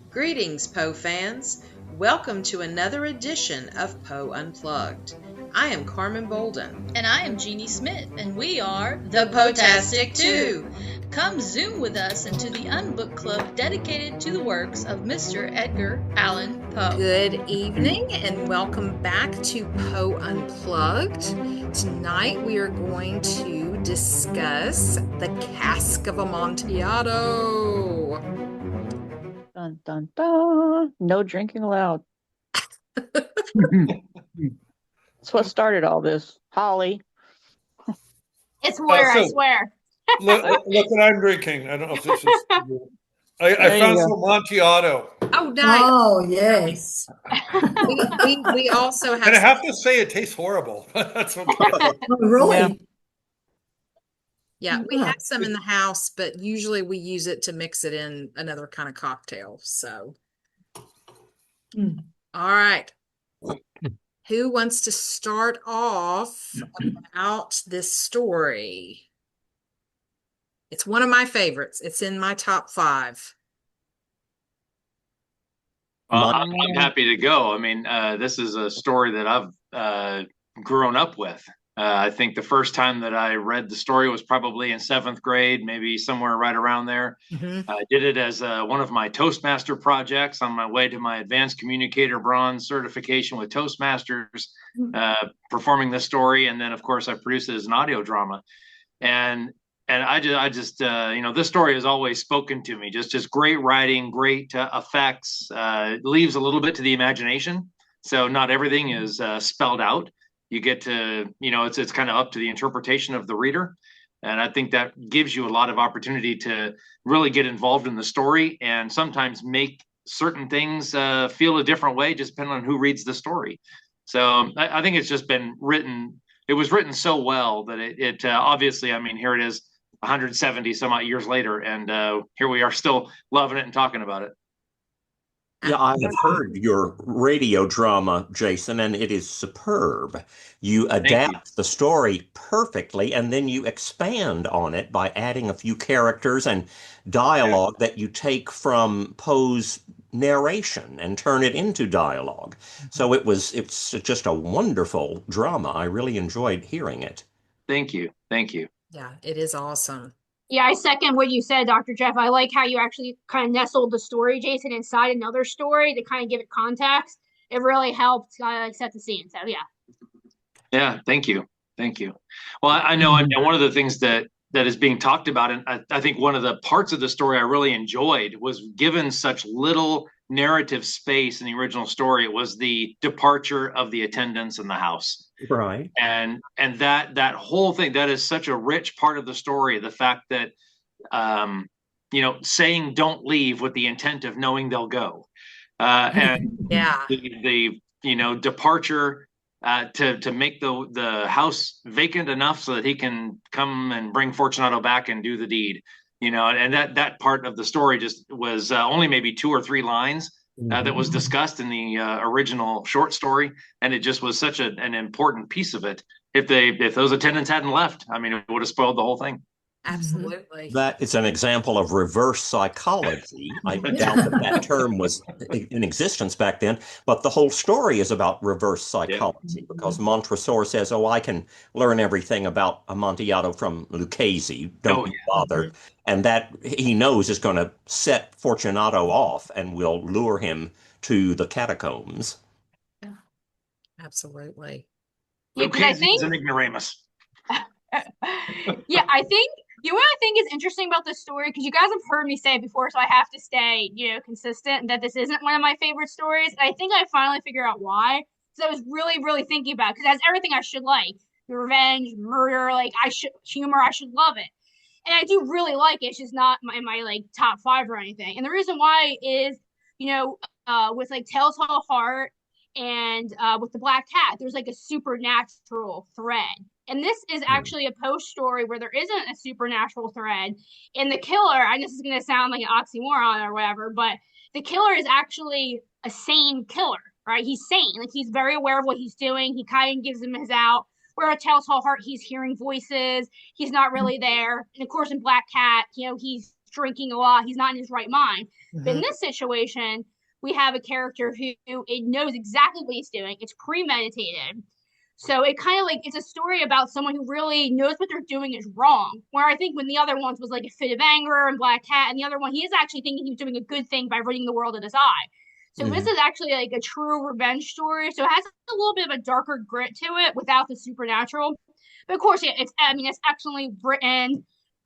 Greetings, Poe fans. Welcome to another edition of Poe Unplugged. I am Carmen Bolden. And I am Jeanie Smith, and we are The Potastic Two. Come Zoom with us into the Unbook Club dedicated to the works of Mr. Edgar Allan Poe. Good evening and welcome back to Poe Unplugged. Tonight we are going to discuss the Cask of Amontillado. Dun, dun, dun. No drinking allowed. That's what started all this. Holly. It's water, I swear. look what I'm drinking. I don't know if this is. I found some Amontillado. Oh, nice. Oh, yes. we also have. And I have to say, it tastes horrible. That's okay. Oh, really? Yeah, we have some in the house, but usually we use it to mix it in another kind of cocktail. So, all right. Who wants to start off about this story? It's one of my favorites. It's in my top 5. I'm happy to go. I mean, this is a story that I've grown up with. I think the first time that I read the story was probably in 7th grade, maybe somewhere right around there. Mm-hmm. I did it as one of my Toastmaster projects on my way to my Advanced Communicator Bronze certification with Toastmasters, performing the story. And then, of course, I produced it as an audio drama. And I just this story has always spoken to me. Just great writing, great effects, leaves a little bit to the imagination. So not everything is spelled out. You get to, it's kind of up to the interpretation of the reader. And I think that gives you a lot of opportunity to really get involved in the story and sometimes make certain things feel a different way, just depending on who reads the story. So I think it's just been written. It was written so well that it obviously, I mean, here it is 170 some odd years later. And here we are still loving it and talking about it. Yeah, I have heard your radio drama, Jason, and it is superb. You adapt the story perfectly, and then you expand on it by adding a few characters and dialogue that you take from Poe's narration and turn it into dialogue. So it's just a wonderful drama. I really enjoyed hearing it. Thank you. Yeah, it is awesome. Yeah, I second what you said, Dr. Jeff. I like how you actually kind of nestled the story, Jason, inside another story to kind of give it context. It really helped set the scene. So, yeah. Yeah, thank you. Well, I know, and one of the things that is being talked about, and I think one of the parts of the story I really enjoyed was given such little narrative space in the original story. It was the departure of the attendants in the house. Right. And that whole thing, that is such a rich part of the story. The fact that, saying don't leave with the intent of knowing they'll go. And yeah, the departure to make the house vacant enough so that he can come and bring Fortunato back and do the deed. And that part of the story just was only maybe 2 or 3 lines that was discussed in the original short story, and it just was such an important piece of it. If those attendants hadn't left, I mean, it would have spoiled the whole thing. Absolutely. That is an example of reverse psychology. I doubt that term was in existence back then, but the whole story is about reverse psychology because Montresor says, "Oh, I can learn everything about Amontillado from Lucchese. Don't bother." And that he knows is going to set Fortunato off and will lure him to the catacombs. Yeah, absolutely. Yeah, because I think an ignoramus. Yeah, I think what I think is interesting about this story, because you guys have heard me say it before, so I have to stay, consistent, that this isn't one of my favorite stories. And I think I finally figured out why. Because I was really, really thinking about it, because that's everything I should like. Revenge, murder, humor, I should love it. And I do really like it. It's just not in my top 5 or anything. And the reason why is, with Telltale Heart and with the Black Cat, there's a supernatural thread. And this is actually a Poe story where there isn't a supernatural thread. And the killer, I know this is going to sound like an oxymoron or whatever, but the killer is actually a sane killer, right? He's sane. He's very aware of what he's doing. He kind of gives him his out. Where a Telltale Heart, he's hearing voices. He's not really there. And of course, in Black Cat, he's drinking a lot, he's not in his right mind. But in this situation, we have a character who it knows exactly what he's doing. It's premeditated. So it kind of like it's a story about someone who really knows what they're doing is wrong. Where I think when the other ones was like a fit of anger and Black Cat, and the other one he is actually thinking he was doing a good thing by ridding the world of his eye. So this is actually like a true revenge story. So it has a little bit of a darker grit to it without the supernatural. But of course, it's excellently written,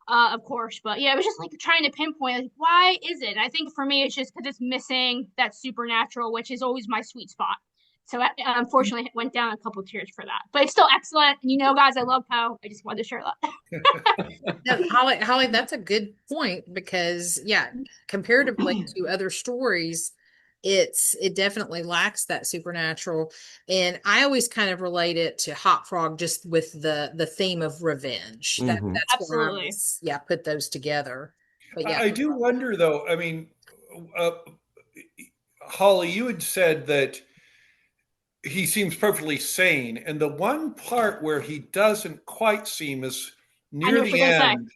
of course. But yeah, it was just like trying to pinpoint like why is it? I think for me it's just because it's missing that supernatural, which is always my sweet spot. So I, unfortunately, it went down a couple tiers for that, but it's still excellent. You know, guys, I love Poe. I just wanted to share that. No, Holly, that's a good point because comparatively to other stories, it definitely lacks that supernatural. And I always kind of relate it to Hot Frog just with the theme of revenge. That's absolutely where I put those together. But yeah, I do wonder though. I mean, Holly, you had said that he seems perfectly sane, and the one part where he doesn't quite seem is near the end.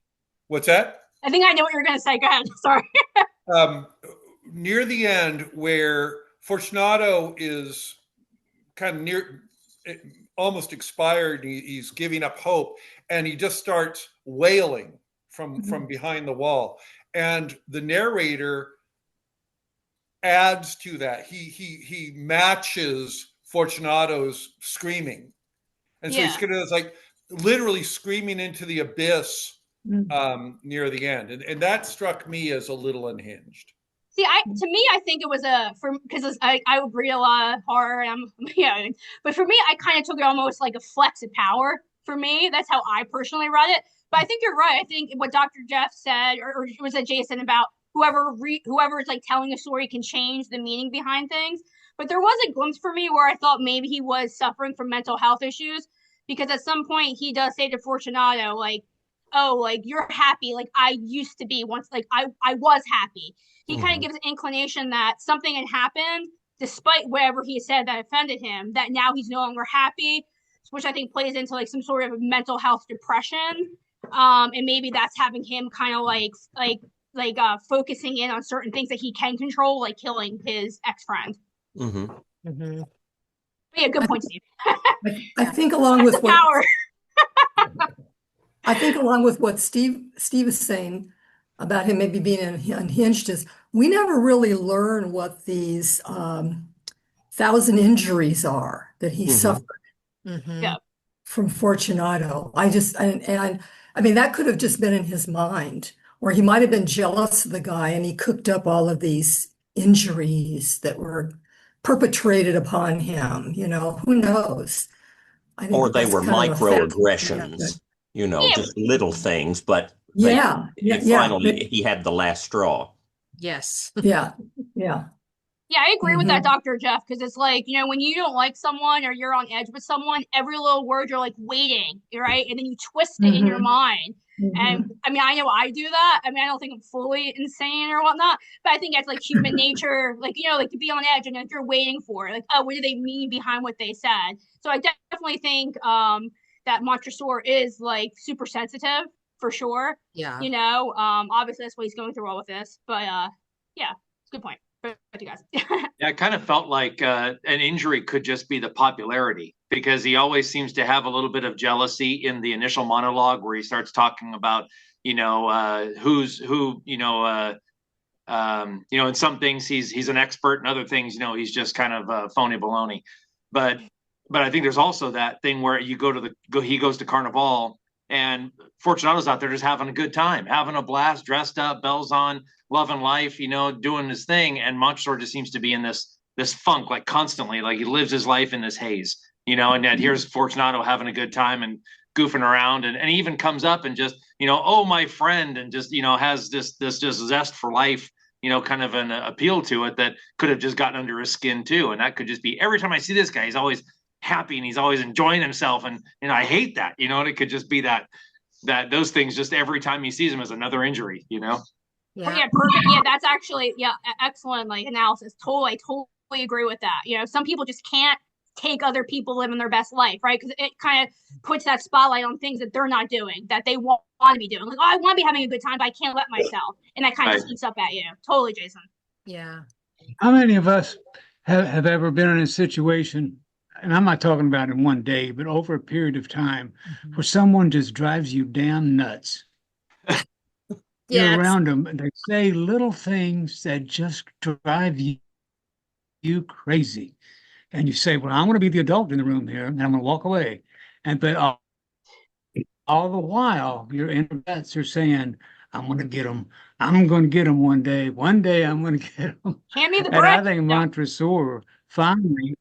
What's that? I think I know what you're going to say. Go ahead. Sorry. Near the end, where Fortunato is kind of near, almost expired. He's giving up hope, and he just starts wailing from behind the wall. And the narrator adds to that. He matches Fortunato's screaming, and so he's kind of like literally screaming into the abyss near the end, and that struck me as a little unhinged. See, to me, I think it was because I read a lot of horror, and but for me, I kind of took it almost like a flex of power. For me, that's how I personally read it. But I think you're right. I think what Dr. Jeff said, or was it Jason, about whoever is like telling a story can change the meaning behind things. But there was a glimpse for me where I thought maybe he was suffering from mental health issues, because at some point he does say to Fortunato, like, oh, like you're happy, like I used to be once, like I was happy. He kind of gives an inclination that something had happened, despite whatever he said that offended him, that now he's no longer happy, which I think plays into like some sort of mental health depression. And maybe that's having him kind of like focusing in on certain things that he can control, like killing his ex-friend. Yeah, good point, Steve. I think along with what power. I think along with what Steve is saying about him maybe being unhinged is we never really learn what these 1,000 injuries are that he suffered from Fortunato. I mean that could have just been in his mind, or he might have been jealous of the guy and he cooked up all of these injuries that were perpetrated upon him. You know, who knows? I think or they were microaggressions, just little things, but finally he had the last straw. Yes. Yeah, I agree with that, Dr. Jeff, because it's like, when you don't like someone or you're on edge with someone, every little word you're like waiting, right? And then you twist it in your mind. And I mean, I know I do that. I mean, I don't think I'm fully insane or whatnot, but I think that's like human nature, like, like to be on edge and like you're waiting for like, oh, what do they mean behind what they said? So I definitely think that Montresor is like super sensitive for sure. Yeah. Obviously that's what he's going through all with this, but it's a good point. You guys. Yeah, I kind of felt like an injury could just be the popularity, because he always seems to have a little bit of jealousy in the initial monologue where he starts talking about, who's who, in some things he's an expert, and other things, he's just kind of phony baloney. But I think there's also that thing where he goes to Carnival and Fortunato's out there just having a good time, having a blast, dressed up, bells on, loving life, doing his thing. And Montresor just seems to be in this funk, like constantly, like he lives his life in this haze, and yet here's Fortunato having a good time and goofing around. And he even comes up and just, oh, my friend, and just, has this just zest for life, kind of an appeal to it that could have just gotten under his skin too. And that could just be, every time I see this guy, he's always happy and he's always enjoying himself. And, I hate that, and it could just be that those things, just every time he sees him is another injury, Yeah. Oh, yeah, perfect. Yeah, that's actually excellent like analysis. I totally agree with that. Some people just can't take other people living their best life, right? Because it kind of puts that spotlight on things that they're not doing, that they want to be doing. Like, oh, I want to be having a good time, but I can't let myself. And that kind of sneaks up at you. Totally, Jason. Yeah. How many of us have ever been in a situation, and I'm not talking about in one day, but over a period of time, where someone just drives you damn nuts? You're around them, and they say little things that just drive you crazy. And you say, well, I'm going to be the adult in the room here, and I'm going to walk away. But all the while, your inner vets are saying, I'm going to get them. I'm going to get them one day. One day I'm going to get them. Hand me the And brick. I think Montresor finally,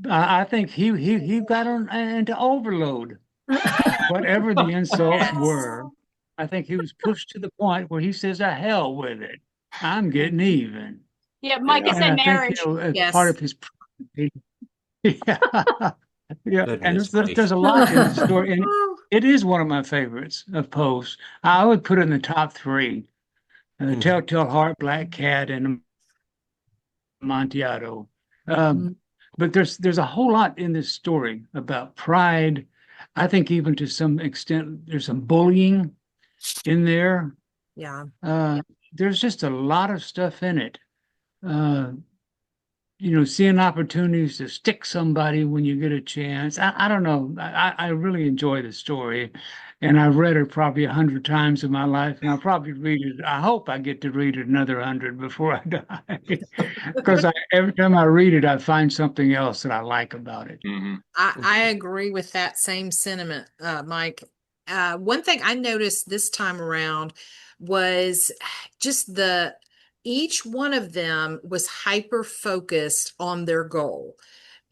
I think he got into overload. Whatever the insults were, I think he was pushed to the point where he says, "The hell with it. I'm getting even." Yeah, Micah said marriage. Part of his yeah. And there's a lot in the story, and it is one of my favorites of Poe's. I would put it in the top 3: Telltale Heart, Black Cat, and Amontillado. But there's a whole lot in this story about pride. I think even to some extent there's some bullying in there. Yeah. There's just a lot of stuff in it. Seeing opportunities to stick somebody when you get a chance. I don't know. I really enjoy the story, and I've read it probably 100 times in my life, and I'll probably read it. I hope I get to read it another 100 before I die, because every time I read it, I find something else that I like about it. I agree with that same sentiment, Mike. One thing I noticed this time around was just each one of them was hyper focused on their goal.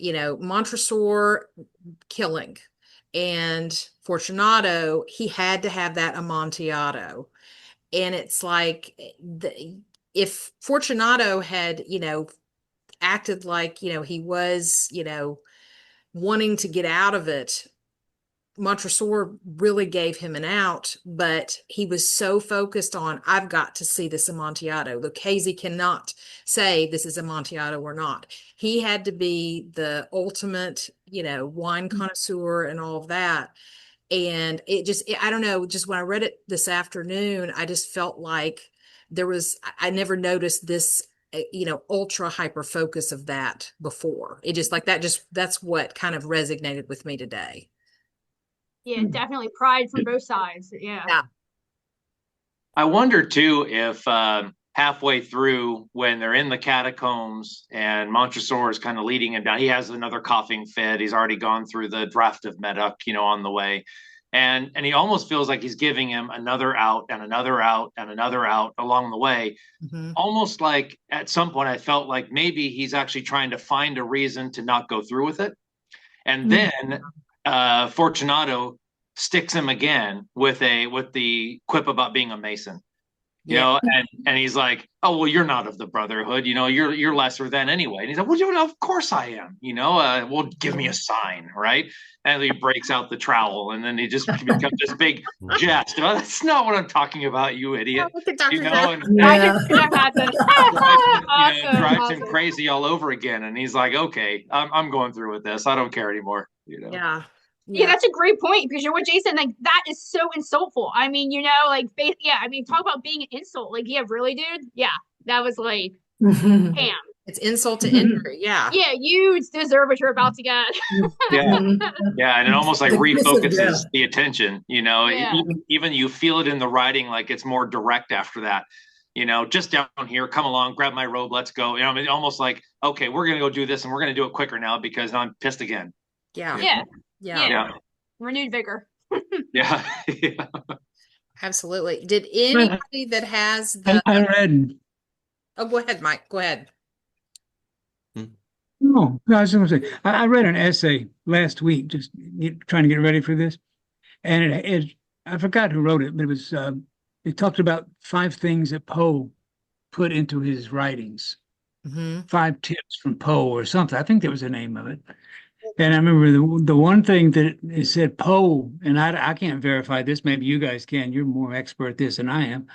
Montresor killing, and Fortunato, he had to have that Amontillado. And it's like, if Fortunato had, acted like, he was, wanting to get out of it, Montresor really gave him an out, but he was so focused on, I've got to see this Amontillado. Lucchese cannot say this is Amontillado or not. He had to be the ultimate, wine connoisseur and all of that. And I don't know, just when I read it this afternoon, I just felt like I never noticed this, ultra hyper focus of that before. It just like that's what kind of resonated with me today. Yeah, definitely pride from both sides. Yeah. I wonder too if halfway through, when they're in the catacombs and Montresor is kind of leading him down, he has another coughing fit. He's already gone through the draft of Medoc, on the way. And he almost feels like he's giving him another out and another out and another out along the way. Almost like at some point I felt like maybe he's actually trying to find a reason to not go through with it. And then Fortunato sticks him again with the quip about being a Mason, and he's like, oh, well, you're not of the Brotherhood, you're lesser than anyway. And he's like, well, of course I am, well, give me a sign, right? And he breaks out the trowel, and then he just becomes this big jest. Oh, that's not what I'm talking about, you idiot. Drives him crazy all over again. And he's like, okay, I'm going through with this. I don't care anymore. Yeah, that's a great point, because what Jay said, like, that is so insultful. I mean, talk about being an insult. Like, yeah, really, dude? Yeah, that was like, damn. It's insult to injury. Yeah. Yeah, you deserve what you're about to get. Yeah, and it almost like refocuses the attention. Even you feel it in the writing, like it's more direct after that. Just down here, come along, grab my robe, let's go. Almost like, okay, we're gonna go do this, and we're gonna do it quicker now because I'm pissed again. Yeah. Renewed vigor. Yeah. Absolutely. Did anybody that has I read. Oh, go ahead, Mike. Go ahead. No, I was going to say, I read an essay last week, just trying to get ready for this, and I forgot who wrote it, but it talked about 5 things that Poe put into his writings. 5 tips from Poe or something. I think that was the name of it. And I remember the one thing that it said Poe, and I can't verify this, maybe you guys can, you're more expert at this than I am,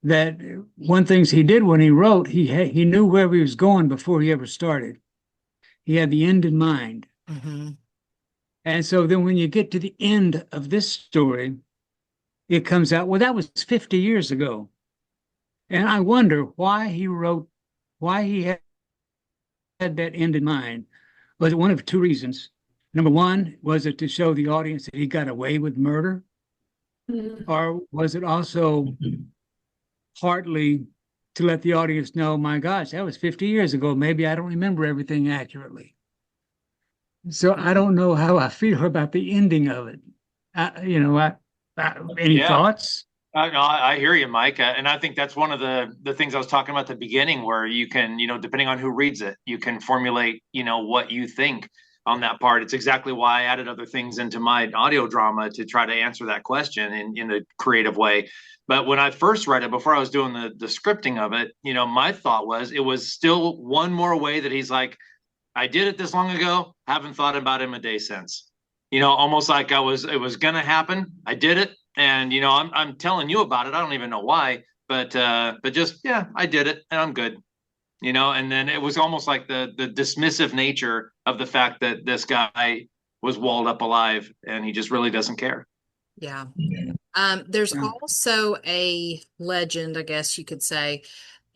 that one things he did when he wrote, he knew where he was going before he ever started. He had the end in mind. Mm-hmm. And so then when you get to the end of this story, it comes out, well, that was 50 years ago. And I wonder why he had that end in mind. Was it one of two reasons? Number one, was it to show the audience that he got away with murder? Or was it also partly to let the audience know, my gosh, that was 50 years ago. Maybe I don't remember everything accurately. So I don't know how I feel about the ending of it. Any thoughts? No, I hear you, Mike. And I think that's one of the things I was talking about at the beginning, where you can, depending on who reads it, you can formulate, what you think on that part. It's exactly why I added other things into my audio drama to try to answer that question in a creative way. But when I first read it, before I was doing the scripting of it, my thought was it was still one more way that he's like, I did it this long ago, haven't thought about him a day since. Almost like it was gonna happen. I did it. And I'm telling you about it. I don't even know why, but just I did it and I'm good. And then it was almost like the dismissive nature of the fact that this guy was walled up alive and he just really doesn't care. Yeah. There's also a legend, I guess you could say,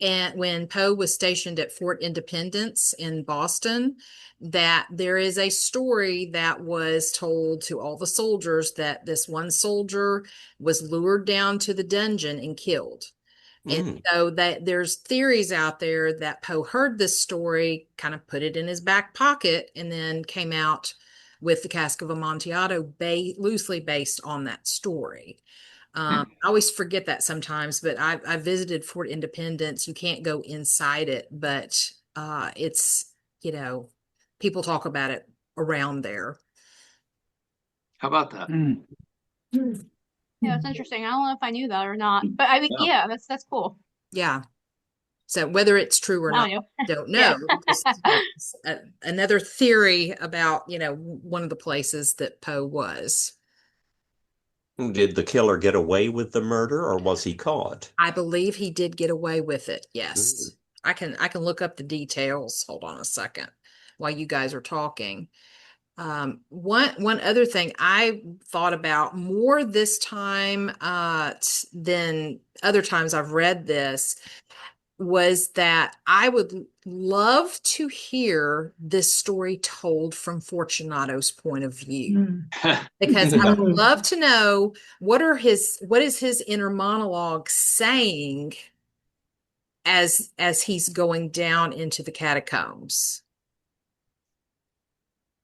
and when Poe was stationed at Fort Independence in Boston, that there is a story that was told to all the soldiers that this one soldier was lured down to the dungeon and killed. And so that there's theories out there that Poe heard this story, kind of put it in his back pocket, and then came out with the Cask of Amontillado loosely based on that story. I always forget that sometimes, but I visited Fort Independence. You can't go inside it, but it's, people talk about it around there. How about that? Yeah, it's interesting. I don't know if I knew that or not, but I mean, yeah, that's cool. Yeah. So whether it's true or not, don't know. Just, another theory about, one of the places that Poe was. Did the killer get away with the murder, or was he caught? I believe he did get away with it. Yes. I can look up the details. Hold on a second while you guys are talking. One other thing I thought about more this time than other times I've read this was that I would love to hear this story told from Fortunato's point of view. Because I would love to know what is his inner monologue saying as he's going down into the catacombs.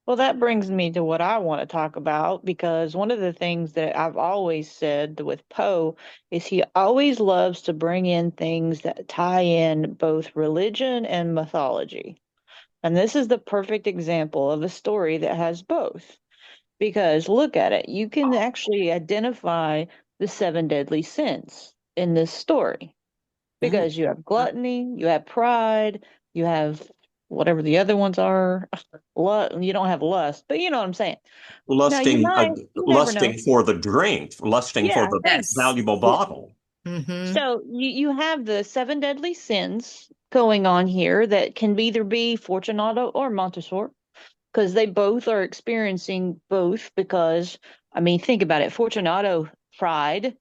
Well, that brings me to what I want to talk about, because one of the things that I've always said with Poe is he always loves to bring in things that tie in both religion and mythology. And this is the perfect example of a story that has both. Because look at it, you can actually identify the seven deadly sins in this story. Because you have gluttony, you have pride, you have whatever the other ones are. You don't have lust, but you know what I'm saying. Lusting, lusting for the drink, lusting for the valuable bottle. So you have the seven deadly sins going on here that can either be Fortunato or Montresor, because they both are experiencing both. Because, I mean, think about it. Fortunato, pride.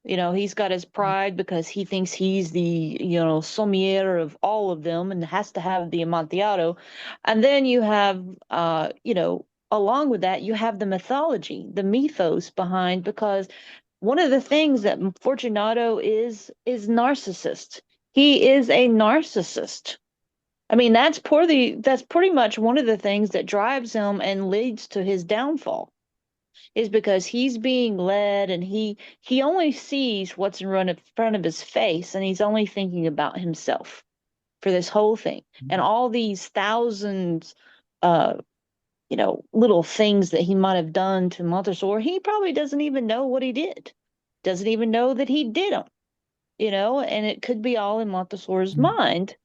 He's got his pride because he thinks he's the, sommelier of all of them and has to have the Amontillado. And then you have, along with that, you have the mythology, the mythos behind, because one of the things that Fortunato is narcissist. He is a narcissist. I mean, that's pretty much one of the things that drives him and leads to his downfall. Is because he's being led and he only sees what's in front of his face, and he's only thinking about himself for this whole thing. And all these thousands little things that he might have done to Montresor, he probably doesn't even know what he did, doesn't even know that he did them, and it could be all in Montresor's mind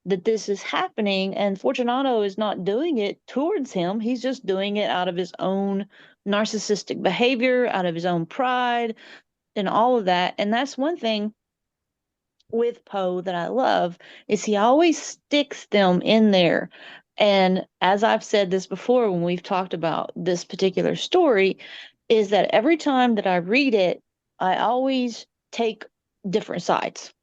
that this is happening, and Fortunato is not doing it towards him. He's just doing it out of his own narcissistic behavior, out of his own pride, and all of that. And that's one thing with Poe that I love, is he always sticks them in there And as I've said this before when we've talked about this particular story, is that every time that I read it, I always take different sides,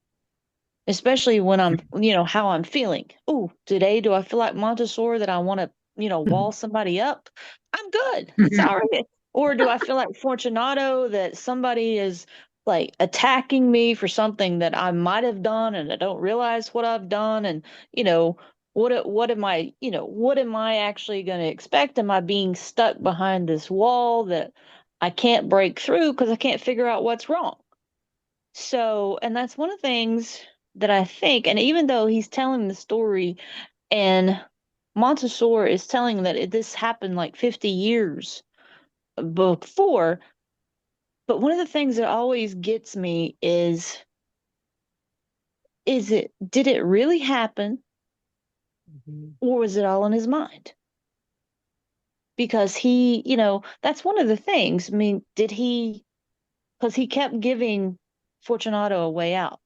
especially when I'm, how I'm feeling. Oh, today, do I feel like Montessor that I want to, wall somebody up? I'm good. It's all right. Or do I feel like Fortunato that somebody is like attacking me for something that I might have done and I don't realize what I've done? And, what am I, what am I actually going to expect? Am I being stuck behind this wall that I can't break through because I can't figure out what's wrong? So, and that's one of the things that I think, and even though he's telling the story and Montessor is telling that this happened like 50 years before, but one of the things that always gets me did it really happen or was it all in his mind? Because that's one of the things. I mean, because he kept giving Fortunato a way out.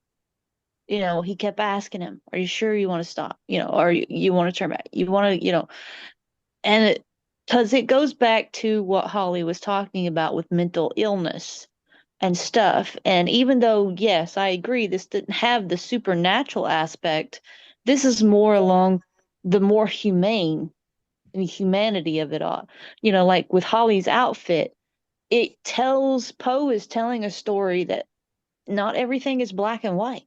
He kept asking him, "Are you sure you want to stop? Or you want to turn back? You want to, and because it goes back to what Holly was talking about with mental illness and stuff. And even though, yes, I agree, this didn't have the supernatural aspect, this is more along the more humane and humanity of it all. Like with Holly's outfit, Poe is telling a story that not everything is black and white.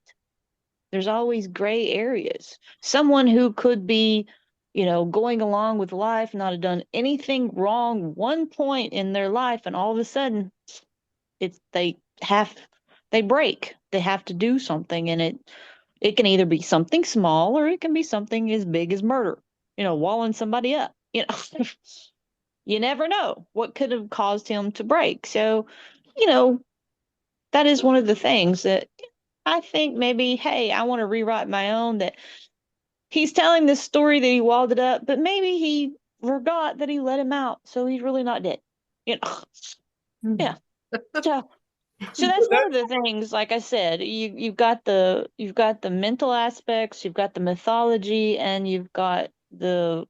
There's always gray areas. Someone who could be, going along with life, not have done anything wrong one point in their life, and all of a sudden it's they break. They have to do something, and it can either be something small or it can be something as big as murder, walling somebody up. You never know what could have caused him to break. So, you know, that is one of the things that I think maybe, hey, I want to rewrite my own, that he's telling this story that he walled it up, but maybe he forgot that he let him out, so he's really not dead. Yeah. So that's one of the things, like I said, you've got the mental aspects, you've got the mythology, and you've got the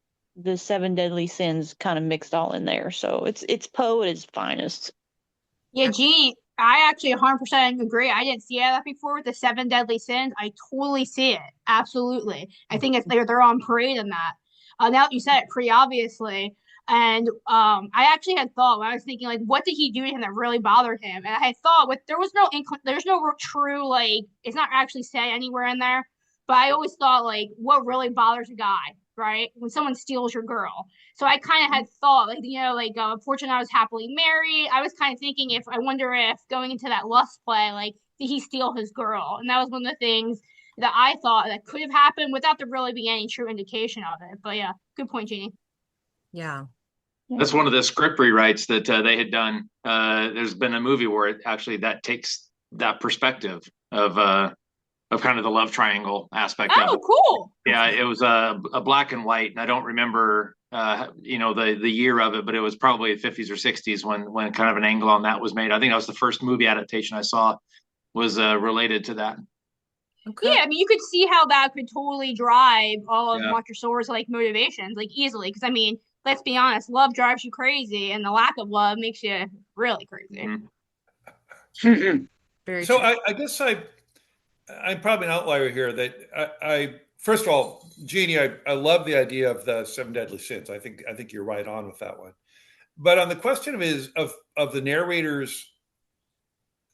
seven deadly sins kind of mixed all in there. So it's Poe at his finest. Yeah, Jeanie, I actually 100% agree. I didn't see that before with the seven deadly sins. I totally see it. Absolutely. I think they're on parade in that. Now that you said it pretty obviously. And I actually had thought when I was thinking, like, what did he do to him that really bothered him? And I had thought there's no true, like, it's not actually said anywhere in there. But I always thought, like, what really bothers a guy, right? When someone steals your girl. So I kind of had thought, like, fortunately I was happily married. I was kind of thinking, if I wonder if going into that lust play, like, did he steal his girl? And that was one of the things that I thought that could have happened without there really being any true indication of it. But yeah, good point, Jeanie. Yeah. That's one of the script rewrites that they had done. There's been a movie where it actually that takes that perspective of kind of the love triangle aspect of it. Oh, cool. Yeah, it was a black and white, and I don't remember the year of it, but it was probably the 50s or 60s when kind of an angle on that was made. I think that was the first movie adaptation I saw was related to that. Okay. Yeah, I mean, you could see how that could totally drive all of Montressor's like motivations, like easily. Because I mean, let's be honest, love drives you crazy, and the lack of love makes you really crazy. Mm-hmm. Very so true. I guess I'm probably an outlier here. That I first of all, Jeanie, I love the idea of the seven deadly sins. I think you're right on with that one. But on the question of the narrator's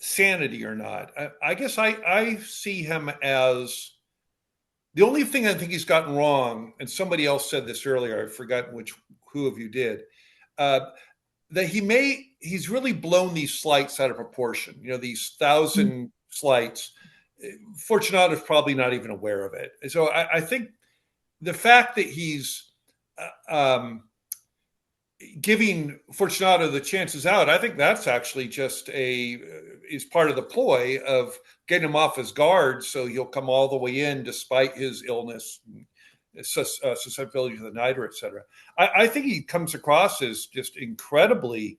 sanity or not, I guess I see him as the only thing I think he's gotten wrong. And somebody else said this earlier. I've forgotten who of you did. That he's really blown these slights out of proportion. These 1,000 slights. Fortunato's probably not even aware of it. So I think the fact that he's giving Fortunato the chances out, I think that's actually just is part of the ploy of getting him off his guard, so he'll come all the way in despite his illness, susceptibility to the niter, et cetera. I think he comes across as just incredibly,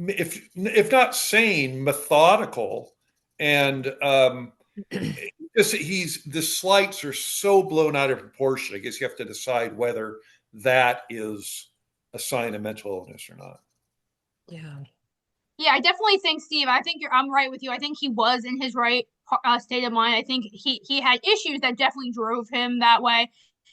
if not sane, methodical, and the slights are so blown out of proportion. I guess you have to decide whether that is a sign of mental illness or not. Yeah. Yeah, I definitely think, Steve, I'm right with you. I think he was in his right state of mind. I think he had issues that definitely drove him that way.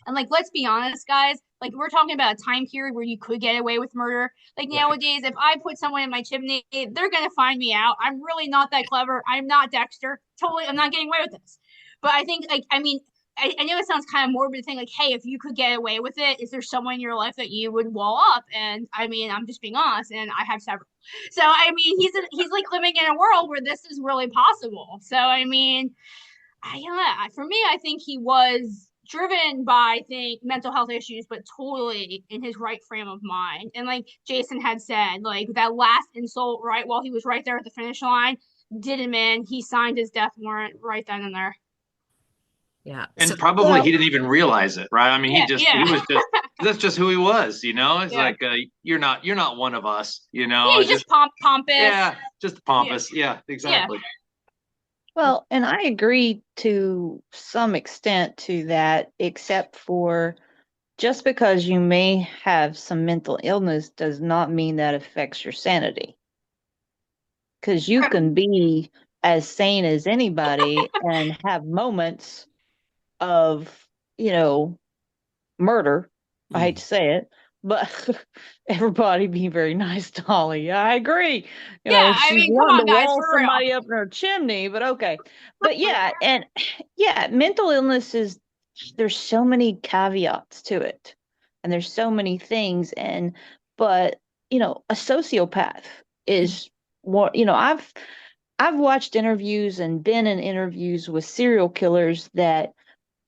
And like, let's be honest, guys, like we're talking about a time period where you could get away with murder. Like nowadays, if I put someone in my chimney, they're gonna find me out. I'm really not that clever. I'm not Dexter. Totally, I'm not getting away with this. But I think, like, I mean, I know it sounds kind of morbid to think like, hey, if you could get away with it, is there someone in your life that you would wall up? And I mean, I'm just being honest, and I have several. So I mean, he's like living in a world where this is really possible. So I mean, for me, I think he was driven by, I think, mental health issues, but totally in his right frame of mind. And like Jason had said, like that last insult, right while he was right there at the finish line, did him in. He signed his death warrant right then and there. Yeah. And So, probably he didn't even realize it, right? I mean, Yeah, he was just, that's just who he was, you know? It's Yeah. like, you're not one of us, you know? yeah, he's just pompous. Yeah, just pompous. Yeah, exactly. Well, and I agree to some extent to that, except for just because you may have some mental illness does not mean that affects your sanity. Because you can be as sane as anybody and have moments of, murder. I hate to say it, but everybody be very nice to Holly. I agree. I she's mean, come wanting on, to guys, wall for real. somebody up in her chimney, but okay. But yeah, and yeah, mental illness there's so many caveats to it, and there's so many things, but a sociopath is what, I've watched interviews and been in interviews with serial killers that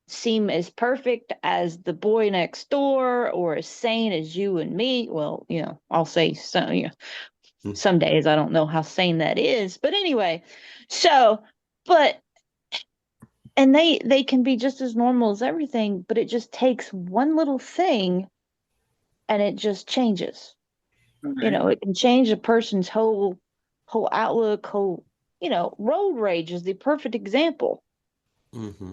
seem as perfect as the boy next door or as sane as you and me. Well, I'll say so. Some days I don't know how sane that is, but anyway. So, and they can be just as normal as everything, but it just takes one little thing, and it just changes. It can change a person's whole outlook. Road rage is the perfect example.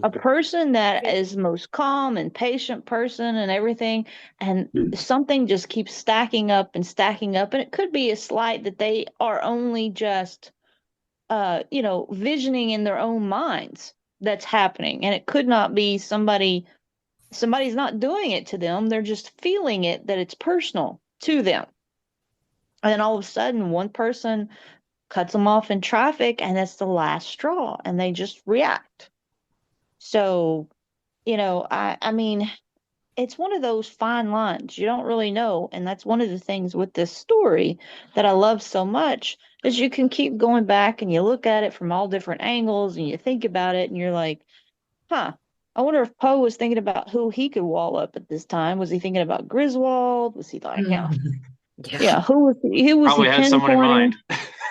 A person that is the most calm and patient person and everything, and something just keeps stacking up and stacking up, and it could be a slight that they are only just visioning in their own minds that's happening, and it could not be somebody's not doing it to them, they're just feeling it, that it's personal to them. And then all of a sudden one person cuts them off in traffic, and that's the last straw, and they just react. So, I mean, it's one of those fine lines. You don't really know. And that's one of the things with this story that I love so much, is you can keep going back and you look at it from all different angles and you think about it and you're like, I wonder if Poe was thinking about who he could wall up at this time. Was he thinking about Griswold? Was he like, who was Probably he had someone in mind.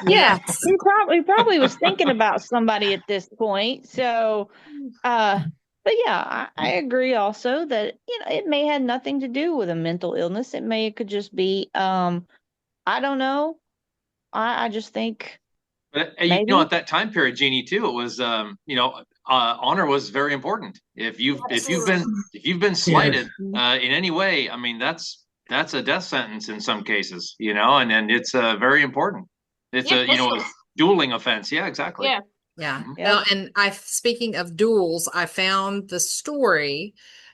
Yeah, he probably was thinking about somebody at this point. So, but yeah, I agree also that, it may have nothing to do with a mental illness. It could just be, I don't know. I just think But maybe. at that time period, Jeanie, too, it was honor was very important. If you've been slighted in any way, I mean that's a death sentence in some cases, and it's very important. It's a dueling offense. Yeah, exactly. Yeah. Yeah. Well, and speaking of duels, I found the story.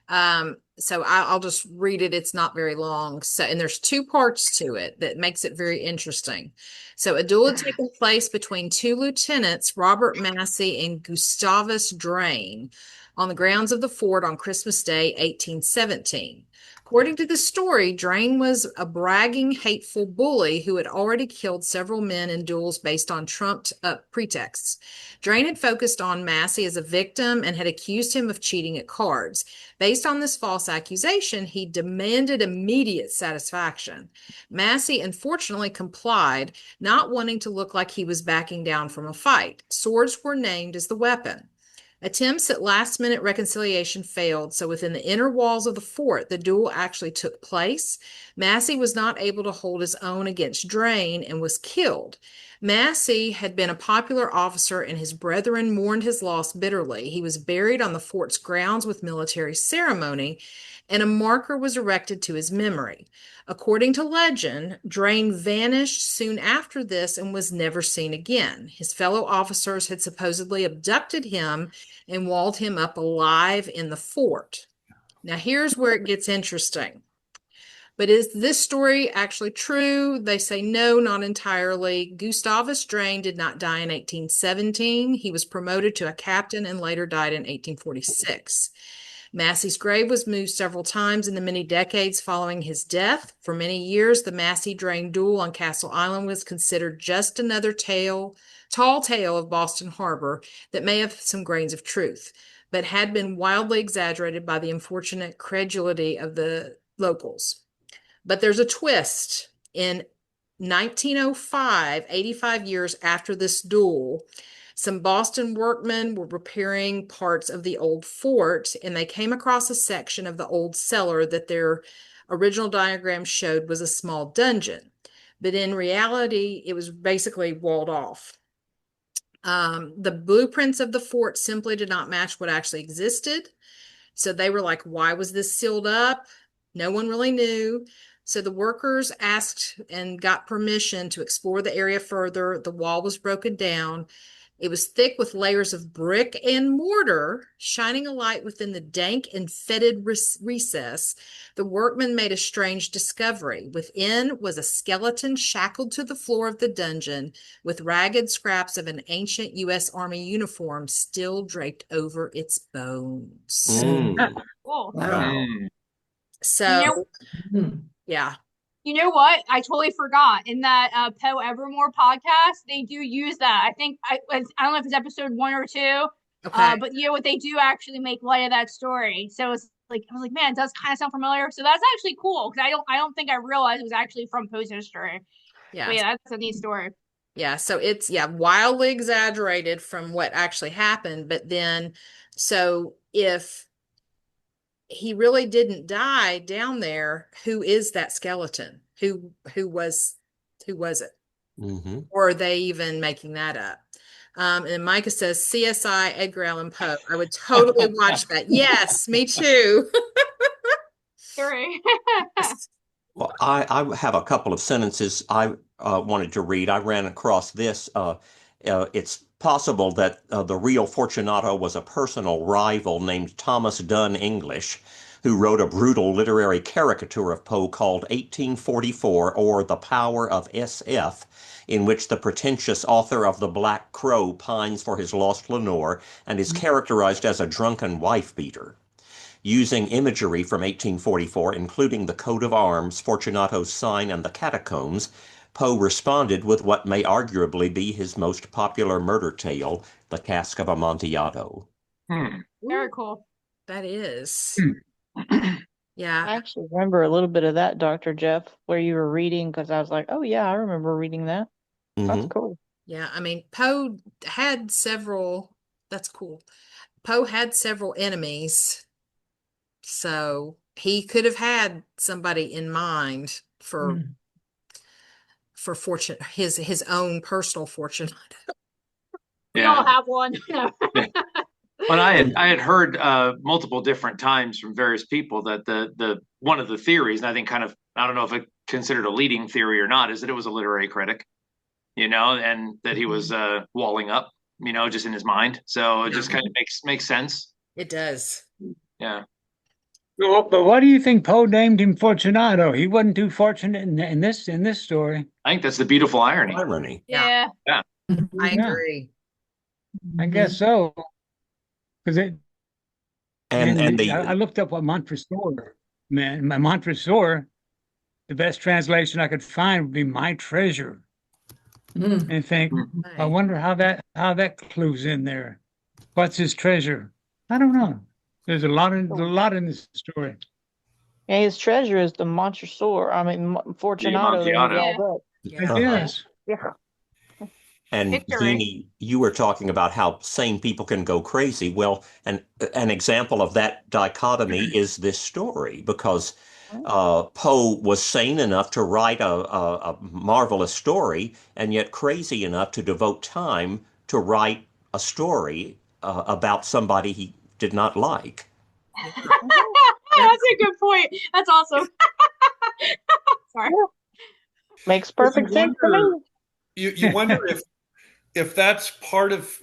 So I'll just read it. It's not very long. So, and there's two parts to it that makes it very interesting. So a duel had taken place between two lieutenants, Robert Massey and Gustavus Drain, on the grounds of the fort on Christmas Day, 1817. According to the story, Drain was a bragging, hateful bully who had already killed several men in duels based on trumped-up pretexts. Drain had focused on Massey as a victim and had accused him of cheating at cards. Based on this false accusation, he demanded immediate satisfaction. Massey unfortunately complied, not wanting to look like he was backing down from a fight. Swords were named as the weapon. Attempts at last-minute reconciliation failed, so within the inner walls of the fort, the duel actually took place. Massey was not able to hold his own against Drain and was killed. Massey had been a popular officer, and his brethren mourned his loss bitterly. He was buried on the fort's grounds with military ceremony, and a marker was erected to his memory. According to legend, Drain vanished soon after this and was never seen again. His fellow officers had supposedly abducted him and walled him up alive in the fort. Now, here's where it gets interesting. But is this story actually true? They say no, not entirely. Gustavus Drain did not die in 1817. He was promoted to a captain and later died in 1846. Massey's grave was moved several times in the many decades following his death. For many years, the Massey-Drain duel on Castle Island was considered just another tall tale of Boston Harbor that may have some grains of truth, but had been wildly exaggerated by the unfortunate credulity of the locals. But there's a twist. In 1905, 85 years after this duel, some Boston workmen were repairing parts of the old fort, and they came across a section of the old cellar that their original diagram showed was a small dungeon. But in reality, it was basically walled off. The blueprints of the fort simply did not match what actually existed. So they were like, why was this sealed up? No one really knew. So the workers asked and got permission to explore the area further. The wall was broken down. It was thick with layers of brick and mortar, shining a light within the dank and fetid recess. The workmen made a strange discovery. Within was a skeleton shackled to the floor of the dungeon, with ragged scraps of an ancient U.S. Army uniform still draped over its bones. Cool. Wow. So, yeah. You know what? I totally forgot. In that Poe Evermore podcast, they do use that. I think I don't know if it's episode 1 or 2. Okay. But you know what? They do actually make light of that story. So it's like I was like, man, it does kind of sound familiar. So that's actually cool because I don't think I realized it was actually from Poe's history. Yeah. But yeah, that's a neat story. Yeah, so it's wildly exaggerated from what actually happened, but then so if he really didn't die down there, who is that skeleton? Who was it? Mm-hmm. Or are they even making that up? And Micah says CSI Edgar Allan Poe. I would totally watch that. Yes, me too. Sorry. Well, I have a couple of sentences I wanted to read. I ran across this. It's possible that the real Fortunato was a personal rival named Thomas Dunn English, who wrote a brutal literary caricature of Poe called 1844, or The Power of SF, in which the pretentious author of The Black Crow pines for his lost Lenore and is characterized as a drunken wife-beater. Using imagery from 1844, including the coat of arms, Fortunato's sign, and the catacombs, Poe responded with what may arguably be his most popular murder tale, The Cask of Amontillado. Very cool. That is. Yeah. I actually remember a little bit of that, Dr. Jeff, where you were reading, because I was like, oh, yeah, I remember reading that. That's cool. Yeah, I mean, Poe had several, that's cool. Poe had several enemies, so he could have had somebody in mind for fortune, his own personal fortune. We all have one. But I had heard multiple different times from various people that the one of the theories, and I think kind of, I don't know if it's considered a leading theory or not, is that it was a literary critic, and that he was walling up, just in his mind. So it just kind of makes sense. It does. Yeah. Well, but why do you think Poe named him Fortunato? He wasn't too fortunate in this story. I think that's the beautiful irony. Yeah. I agree. I guess so. Because I looked up what Montresor meant. My Montresor, the best translation I could find would be my treasure. And think, I wonder how that clues in there. What's his treasure? I don't know. There's a lot in this story. Yeah, his treasure is the Montresor. I mean, Fortunato. Amontillado. Yes. Yeah. And Victory. Jeannie, you were talking about how sane people can go crazy. Well, an example of that dichotomy is this story, because Poe was sane enough to write a marvelous story, and yet crazy enough to devote time to write a story about somebody he did not like. That's a good point. That's awesome. Sorry. Makes perfect sense to me. You wonder if that's part of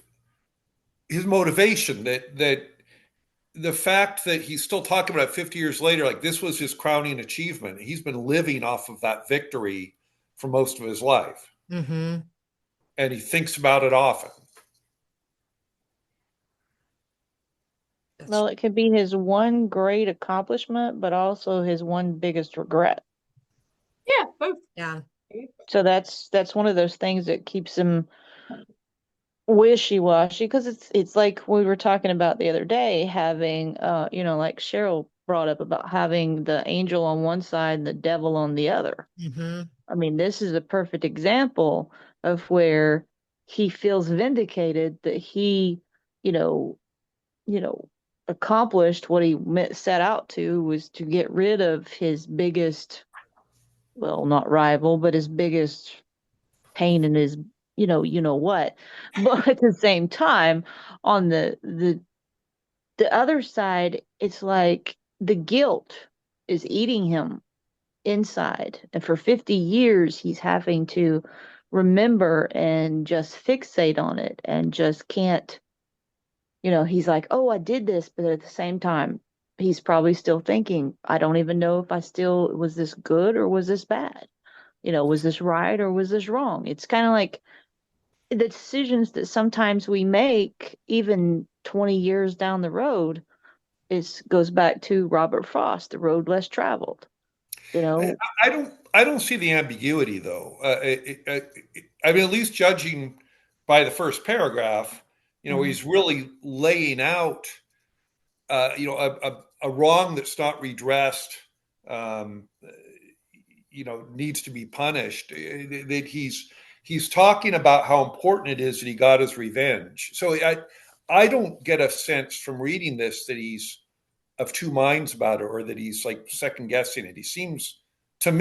his motivation, that the fact that he's still talking about it 50 years later, like this was his crowning achievement. He's been living off of that victory for most of his life. Mm-hmm. And he thinks about it often. Well, it could be his one great accomplishment, but also his one biggest regret. Yeah, both. Yeah. So that's one of those things that keeps him wishy-washy, because it's like we were talking about the other day, having like Cheryl brought up about having the angel on one side and the devil on the other. Mm-hmm. I mean, this is a perfect example of where he feels vindicated that he, you know, accomplished what he set out to, was to get rid of his biggest, well, not rival, but his biggest pain in his, what. But at the same time, on the other side, it's like the guilt is eating him inside. And for 50 years, he's having to remember and just fixate on it, and just can't, he's like, oh, I did this. But at the same time, he's probably still thinking, I don't even know if was this good or was this bad? Was this right or was this wrong? It's kind of like the decisions that sometimes we make, even 20 years down the road, goes back to Robert Frost, The Road Less Traveled. I don't see the ambiguity, though. I mean, at least judging by the first paragraph, he's really laying out, a wrong that's not redressed, needs to be punished. That he's talking about how important it is that he got his revenge. So I don't get a sense from reading this that he's of two minds about it, or that he's like second guessing it. He seems to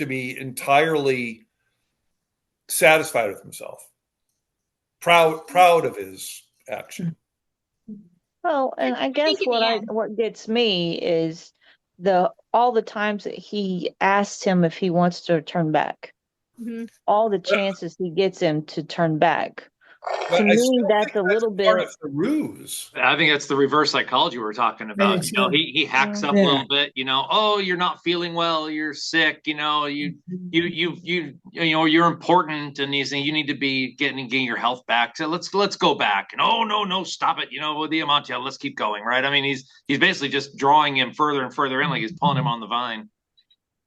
be entirely satisfied with himself, proud of his action. Well, and I guess what gets me is all the times that he asks him if he wants to turn back, all the chances he gets him to turn back. To me, that's a little bit part of the ruse. I think that's the reverse psychology we're talking about. He hacks up a little bit. Oh, you're not feeling well. You're sick. You're important, and he's saying you need to be getting your health back. So let's go back. And oh no, stop it. With the Amontillado, let's keep going. Right? I mean, he's basically just drawing him further and further in, like he's pulling him on the vine.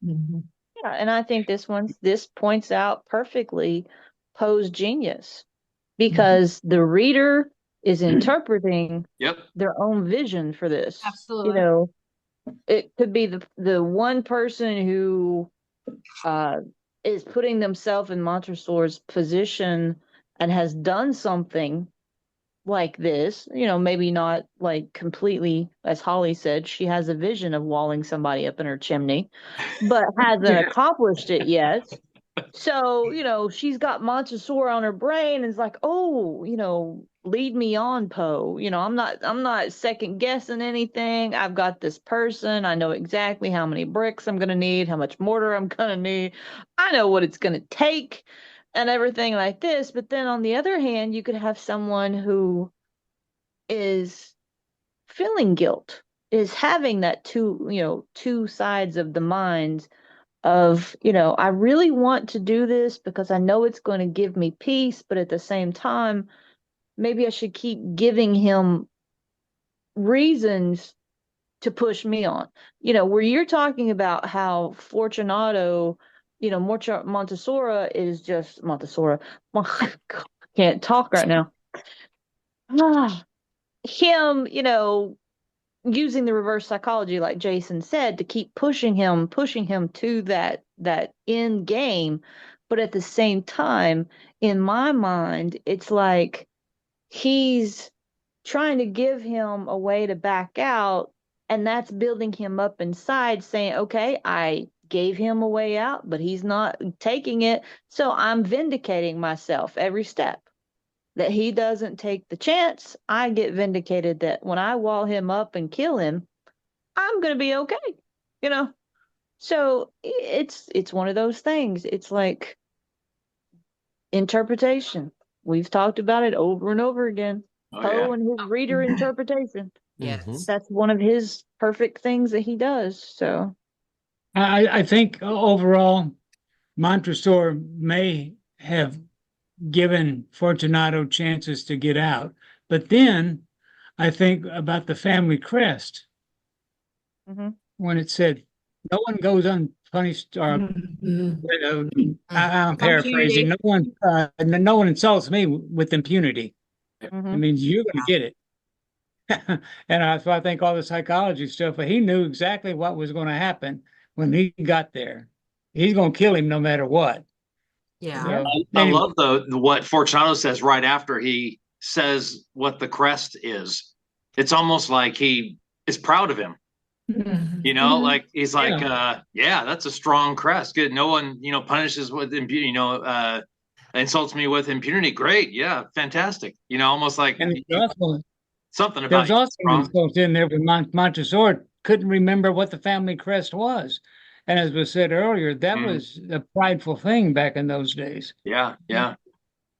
Yeah, and I think this points out perfectly Poe's genius, because the reader is interpreting their own vision for this. Absolutely. It could be the one person who is putting themselves in Montresor's position and has done something like this, maybe not like completely, as Holly said, she has a vision of walling somebody up in her chimney, but hasn't accomplished it yet. So, she's got Montresor on her brain and is like, oh, lead me on, Poe. I'm not second guessing anything. I've got this person. I know exactly how many bricks I'm going to need, how much mortar I'm going to need. I know what it's going to take and everything like this. But then on the other hand, you could have someone who is feeling guilt, is having that two sides of the mind of, I really want to do this because I know it's going to give me peace, but at the same time, maybe I should keep giving him reasons to push me on. Where you're talking about how Fortunato, Montesora is just Montesora. Can't talk right now. Him, using the reverse psychology, like Jason said, to keep pushing him to that end game. But at the same time, in my mind, it's like he's trying to give him a way to back out, and that's building him up inside, saying, okay, I gave him a way out, but he's not taking it, so I'm vindicating myself every step. That he doesn't take the chance, I get vindicated that when I wall him up and kill him, I'm going to be okay, you know? So it's one of those things. It's like interpretation. We've talked about it over and over again. Poe and his reader interpretation. Yes. That's one of his perfect things that he does. So I think overall, Montresor may have given Fortunato chances to get out. But then I think about the family crest when it said, no one goes unpunished, or I'm paraphrasing, no one insults me with impunity. It means you're going to get it. So I think all the psychology stuff, but he knew exactly what was going to happen when he got there. He's going to kill him no matter what. Yeah. I love what Fortunato says right after he says what the crest is. It's almost like he is proud of him. You know, like he's like, yeah, that's a strong crest. Good. No one, punishes with impunity, insults me with impunity. Great. Yeah. Fantastic. Almost like something about there's also insults in there, but Montresor couldn't remember what the family crest was. And as was said earlier, that was a prideful thing back in those days. Yeah.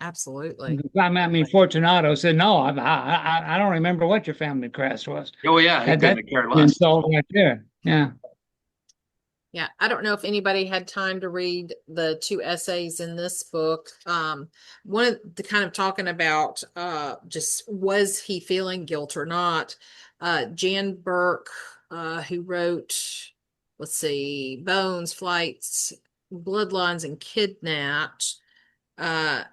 Absolutely. I mean, Fortunato said, no, I don't remember what your family crest was. Oh, yeah. He couldn't have cared less. Insult right there. Yeah. Yeah. I don't know if anybody had time to read the 2 essays in this book. One of the kind of talking about just was he feeling guilt or not? Jan Burke, who wrote, let's see, Bones, Flights, Bloodlines, and Kidnapped.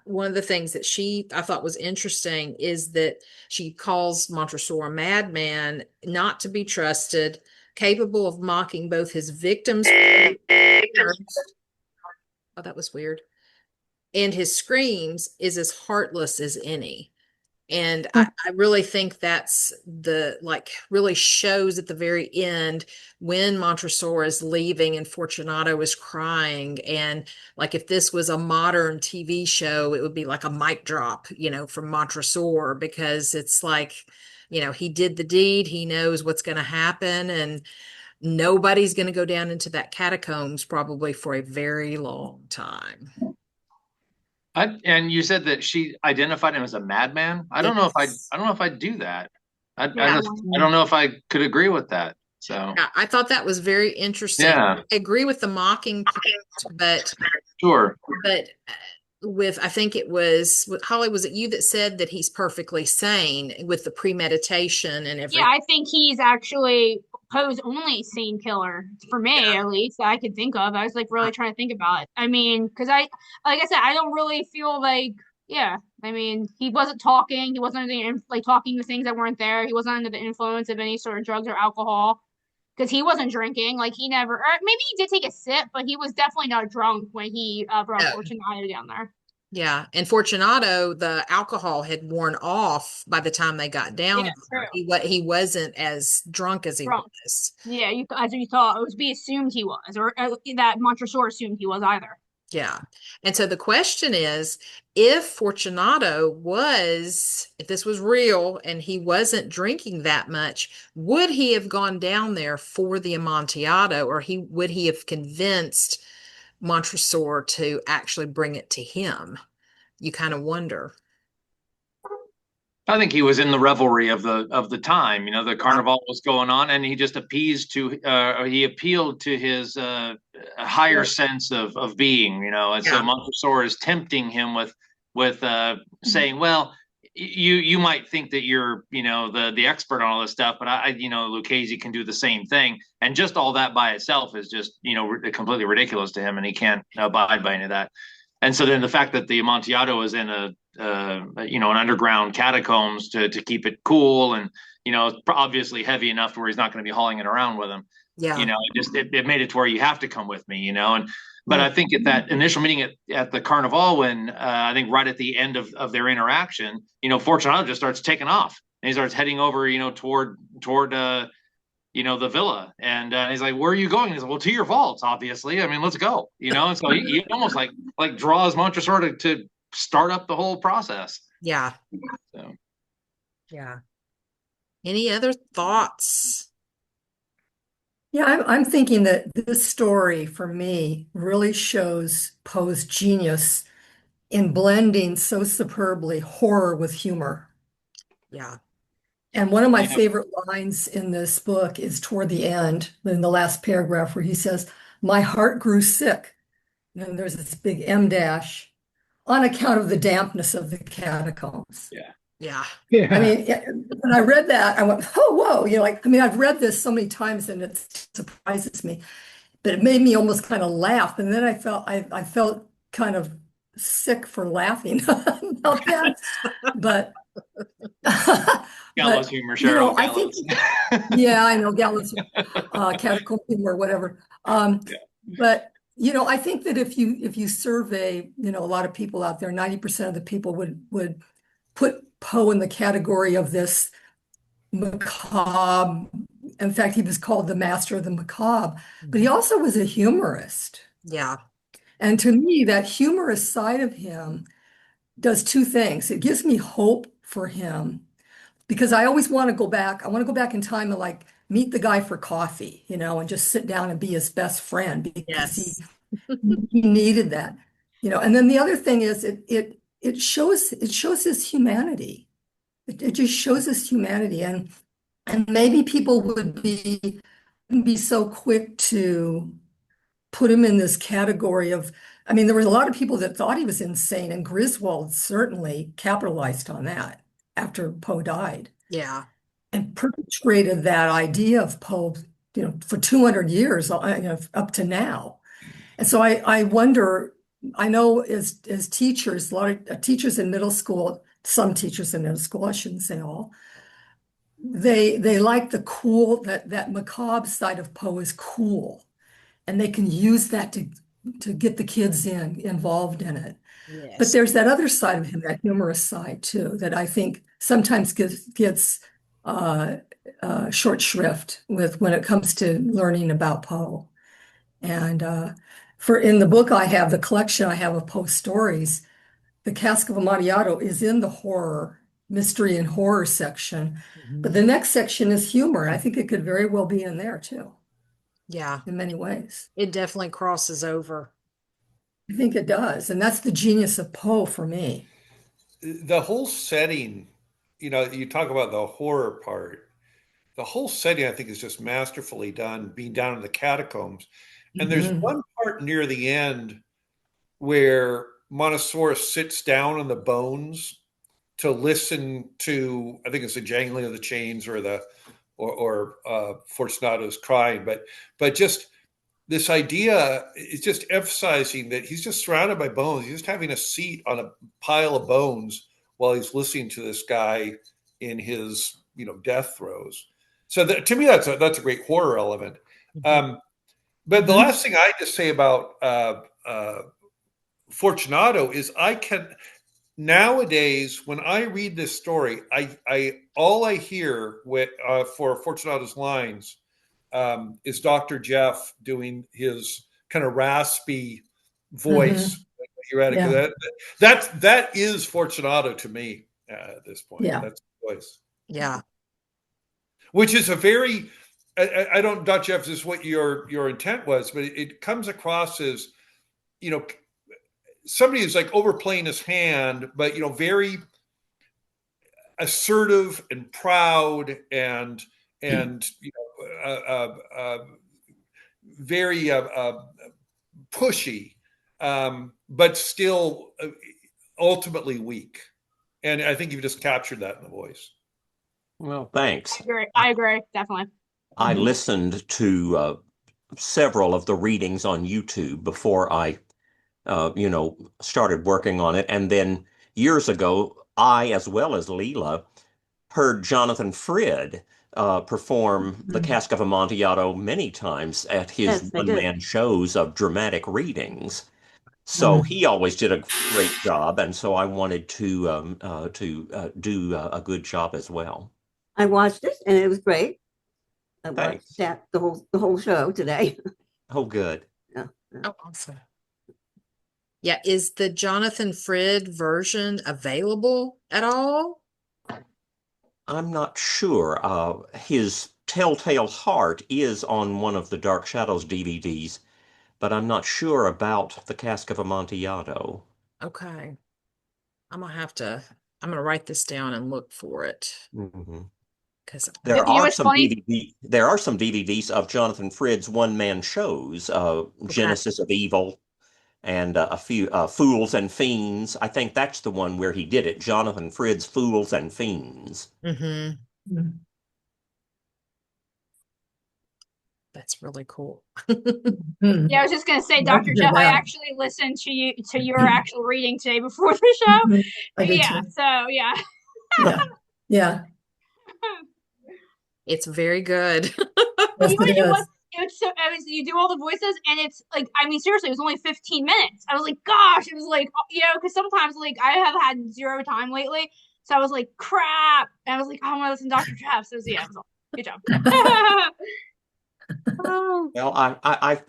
One of the things that I thought was interesting is that she calls Montresor a madman, not to be trusted, capable of mocking both his victims. Oh, that was weird. And his screams is as heartless as any. And I really think that's really shows at the very end when Montresor is leaving and Fortunato is crying. And like, if this was a modern TV show, it would be like a mic drop, from Montresor, because it's like, he did the deed. He knows what's going to happen, and nobody's going to go down into that catacombs probably for a very long time. And you said that she identified him as a madman. I don't know if I'd do that. I don't know if I could agree with that. So yeah, I thought that was very interesting. Yeah. I agree with the mocking part, but sure. But I think it was Holly, was it you that said that he's perfectly sane with the premeditation and everything? Yeah, I think he's actually Poe's only sane killer, for me at least, that I could think of. I was like really trying to think about it. I mean, because like I said, I don't really feel like, I mean, he wasn't talking. He wasn't talking to things that weren't there. He wasn't under the influence of any sort of drugs or alcohol, because he wasn't drinking. Like, he never, or maybe he did take a sip, but he was definitely not drunk when he brought Fortunato down there. Yeah, and Fortunato, the alcohol had worn off by the time they got down. Yeah, he wasn't as drunk as he was. Yeah, as you thought, it was be assumed he was, or that Montresor assumed he was either. Yeah, and so the question is, if this was real and he wasn't drinking that much, would he have gone down there for the Amontillado, or would he have convinced Montresor to actually bring it to him? You kind of wonder. I think he was in the revelry of the time. The carnival was going on, and he just appealed to his higher sense of being. And so Montresor is tempting him with saying, well, you might think that you're the expert on all this stuff, but I Lucchese can do the same thing, and just all that by itself is just completely ridiculous to him, and he can't abide by any of that. And so then the fact that the Amontillado is in an underground catacombs to keep it cool, and obviously heavy enough to where he's not going to be hauling it around with him. Yeah. It made it to where you have to come with me, and But I think at that initial meeting at the Carnival, when I think right at the end of their interaction, Fortunato just starts taking off and he starts heading over, toward the villa. And he's like, "Where are you going?" He's like, "Well, to your vaults, obviously. I mean, let's go." And so he almost like draws Montresor to start up the whole process. Yeah. So. Yeah. Any other thoughts? Yeah, I'm thinking that this story for me really shows Poe's genius in blending so superbly horror with humor. Yeah. And one of my favorite lines in this book is toward the end, in the last paragraph, where he says, "My heart grew sick." And then there's this big M dash on account of the dampness of the catacombs. Yeah. Yeah. I mean, when I read that, I went, "Oh, whoa." I've read this so many times and it surprises me, but it made me almost kind of laugh. And then I felt kind of sick for laughing about that. But Gallows humor, Cheryl. I think, yeah, I know, gallows, catacomb humor, whatever. But I think that if you survey, a lot of people out there, 90% of the people would put Poe in the category of this macabre. In fact, he was called the master of the macabre, but he also was a humorist. Yeah. And to me, that humorous side of him does two things. It gives me hope for him because I always want to go back. I want to go back in time and meet the guy for coffee, and just sit down and be his best friend because he needed that, And then the other thing is it shows his humanity. It just shows his humanity, and maybe people wouldn't be so quick to put him in this category of. I mean, there was a lot of people that thought he was insane, and Griswold certainly capitalized on that after Poe died. Yeah. And perpetrated that idea of Poe, for 200 years, up to now. And so I wonder, I know as teachers, a lot of teachers in middle school, some teachers in middle school, I shouldn't say all, they like the cool, that macabre side of Poe is cool. And they can use that to get the kids involved in it. Yes. But there's that other side of him, that humorous side too, that I think sometimes gets short shrift when it comes to learning about Poe. And in the book the collection I have of Poe stories, the Cask of Amontillado is in the mystery and horror section. But the next section is humor. I think it could very well be in there too. Yeah. In many ways. It definitely crosses over. I think it does. And that's the genius of Poe for me. The whole setting, you talk about the horror part. The whole setting, I think, is just masterfully done, being down in the catacombs. And there's one part near the end where Montresor sits down on the bones to listen to, I think it's the jangling of the chains or Fortunato's crying, but just this idea is just emphasizing that he's just surrounded by bones. He's just having a seat on a pile of bones while he's listening to this guy in his death throes. So to me, that's a great horror element. But the last thing I just say about Fortunato is nowadays, when I read this story, all I hear for Fortunato's lines is Dr. Jeff doing his kind of raspy voice. Yeah. That is Fortunato to me at this point. Yeah. That's the voice. Yeah. Which is a very, I don't, Dr. Jeff, this is what your intent was, but it comes across as, somebody who's overplaying his hand, but very assertive and proud and very pushy, but still ultimately weak. And I think you've just captured that in the voice. Well, thanks. I agree, definitely. I listened to several of the readings on YouTube before I started working on it. And then years ago, I, as well as Leela, heard Jonathan Frid perform the Cask of Amontillado many times at his one-man shows of dramatic readings. So he always did a great job, and so I wanted to do a good job as well. I watched it, and it was great. I Thanks. watched that the whole show today. Oh, good. Yeah. Oh, awesome. Yeah, is the Jonathan Frid version available at all? I'm not sure. His Telltale Heart is on one of the Dark Shadows DVDs, but I'm not sure about the Cask of Amontillado. Okay. I'm gonna write this down and look for it. Mm-hmm. Because there are some DVDs of Jonathan Frid's one-man shows, Genesis of Evil, and a few Fools and Fiends. I think that's the one where he did it. Jonathan Frid's Fools and Fiends. Mm-hmm. That's really cool. Yeah, I was just gonna say, Dr. Jeff, I actually listened to your actual reading today before the show. Yeah, so yeah. Yeah. It's very good. You do all the voices, and it's like, I mean, seriously, it was only 15 minutes. I was like, gosh, it was like, because sometimes like I have had zero time lately, so I was like, crap, and I was like, I want to listen to Dr. Jeff. So yeah, it was good job. Well, I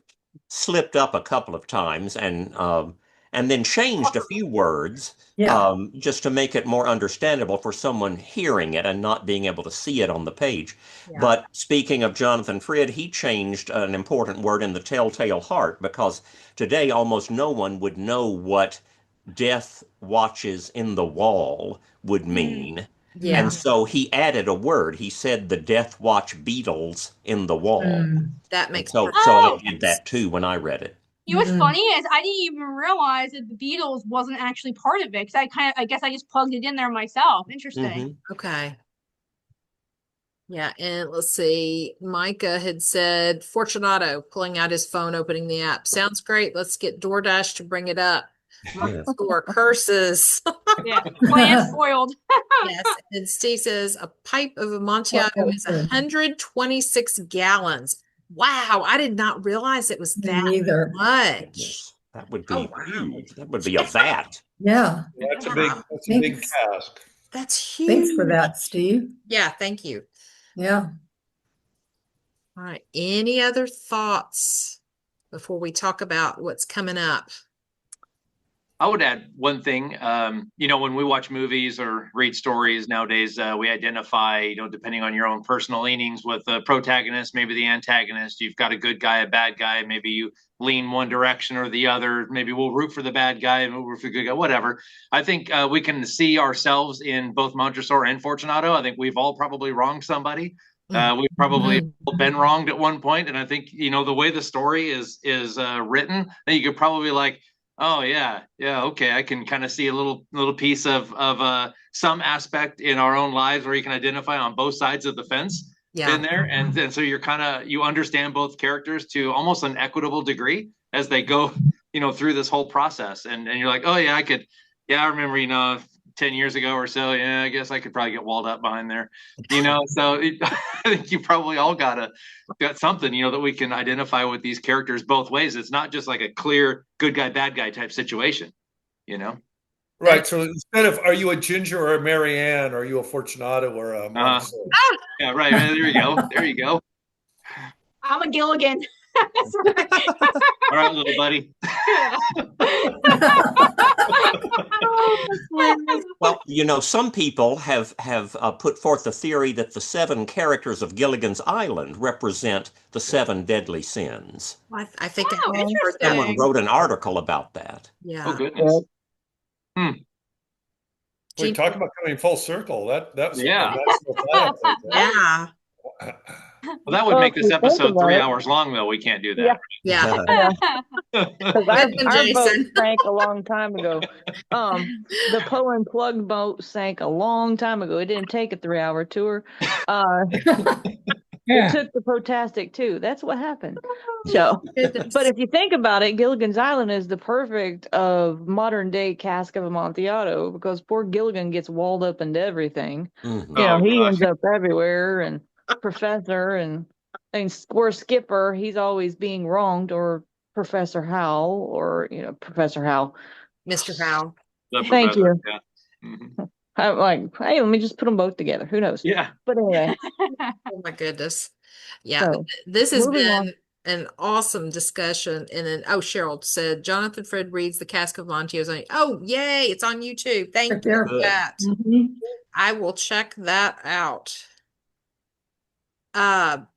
slipped up a couple of times and then changed a few words just to make it more understandable for someone hearing it and not being able to see it on the page. Yeah. But speaking of Jonathan Frid, he changed an important word in the Telltale Heart, because today almost no one would know what death watches in the wall would mean. Yeah. And so he added a word. He said the Death Watch beetles in the wall. That makes sense. So I did that too when I read it. You know what's funny is I didn't even realize that the Beatles wasn't actually part of it, because I guess I just plugged it in there myself. Interesting. Mm-hmm. Okay. Yeah, and let's see. Micah had said Fortunato pulling out his phone, opening the app. Sounds great. Let's get DoorDash to bring it up. Score curses. Yeah, plan foiled. Yes, and Steve says a pipe of Amontillado is 126 gallons. Wow, I did not realize it was that much. That would be huge. That would be a vat. Yeah. That's a big cask. That's huge. Thanks for that, Steve. Yeah, thank you. Yeah. All right. Any other thoughts before we talk about what's coming up? I would add one thing. When we watch movies or read stories nowadays, we identify, depending on your own personal leanings, with the protagonist, maybe the antagonist. You've got a good guy, a bad guy. Maybe you lean one direction or the other. Maybe we'll root for the bad guy and we'll root for the good guy, whatever. I think we can see ourselves in both Montresor and Fortunato. I think we've all probably wronged somebody. We've probably been wronged at one point. And I think, the way the story is written, that you could probably oh yeah, okay. I can kind of see a little piece of some aspect in our own lives where you can identify on both sides of the fence in there, and so you understand both characters to almost an equitable degree as they go, through this whole process, and you're like, oh yeah, I remember, 10 years ago or so, I guess I could probably get walled up behind there, so I think you probably all got something, that we can identify with these characters both ways. It's not just like a clear good guy, bad guy type situation, Right. So instead of, are you a Ginger or a Mary Ann? Are you a Fortunato or a Montessori? Yeah, right. There you go. I'm a Gilligan. All right, little buddy. Well, some people have put forth the theory that the 7 characters of Gilligan's Island represent the 7 deadly sins. I think someone wrote an article about that. Yeah. Oh goodness. We talk about coming full circle. That's yeah. Yeah. Well, that would make this episode 3 hours long, though. We can't do that. Yeah. Because our boat sank a long time ago. The Poe Unplugged boat sank a long time ago. It didn't take a 3-hour tour. It took the Protastic too. That's what happened. So, but if you think about it, Gilligan's Island is the perfect of modern day Cask of Amontillado, because poor Gilligan gets walled up into everything. Mm-hmm. He ends up everywhere, and professor, and or Skipper, he's always being wronged, or Professor Howell, or Professor Howell. Mr. Howell. Thank you. Yeah. Mm-hmm. I'm like, hey, let me just put them both together. Who knows? Yeah. But anyway. Oh my goodness. Yeah, So, this has moving been on. an awesome discussion. And then, Cheryl said, Jonathan Fred reads The Cask of Amontillado. Oh, yay, it's on YouTube. Thank Right you there. for that. I will check that out.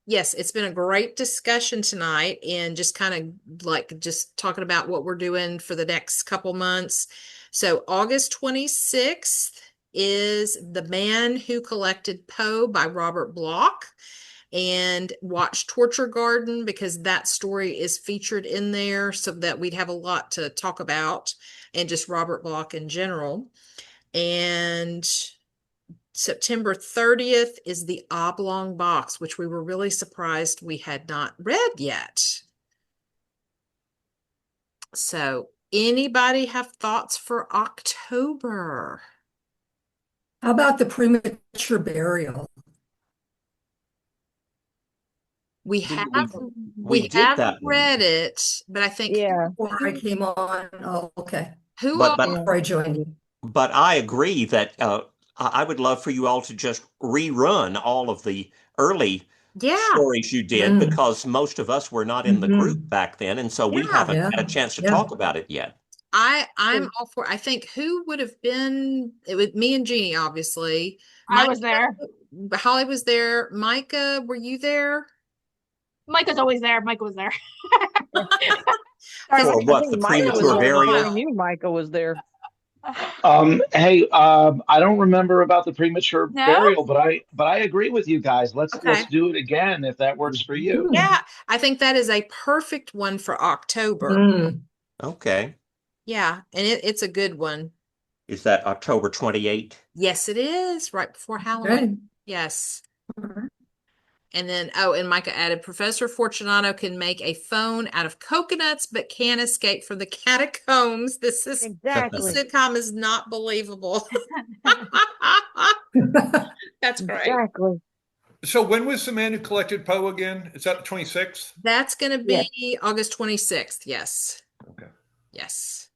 Yes, it's been a great discussion tonight, and just kind of like just talking about what we're doing for the next couple months. So August 26th is The Man Who Collected Poe by Robert Bloch, and watch Torture Garden because that story is featured in there, so that we'd have a lot to talk about, and just Robert Bloch in general. And September 30th is The Oblong Box, which we were really surprised we had not read yet. So, anybody have thoughts for October? How about the premature burial? We Didn't have we did have that one. read it, but I think Before I came on. Oh, okay. who But Before I joined you. But I agree that I would love for you all to just rerun all of the early stories you did, because most of us were not in the group back then, and so we haven't had a chance to talk about it yet. I'm all for. I think who would have been it with me and Jeanie, obviously. I was there. Holly was there. Micah, were you there? Micah's always there. Micah was there. For what, the premature burial? I knew Micah was there. Hey, I don't remember about the premature burial, but I agree with you guys. Let's do it again if that works for you. Yeah, I think that is a perfect one for October. Okay. Yeah, and it's a good one. Is that October 28th? Yes, it is, right before Halloween. Okay. Yes. And then, and Micah added, Professor Fortunato can make a phone out of coconuts, but can't escape from the catacombs. This sitcom is not believable. That's great. Exactly. So when was The Man Who Collected Poe again? Is that the 26th? That's going to be August 26th. Yes. Okay. Yes.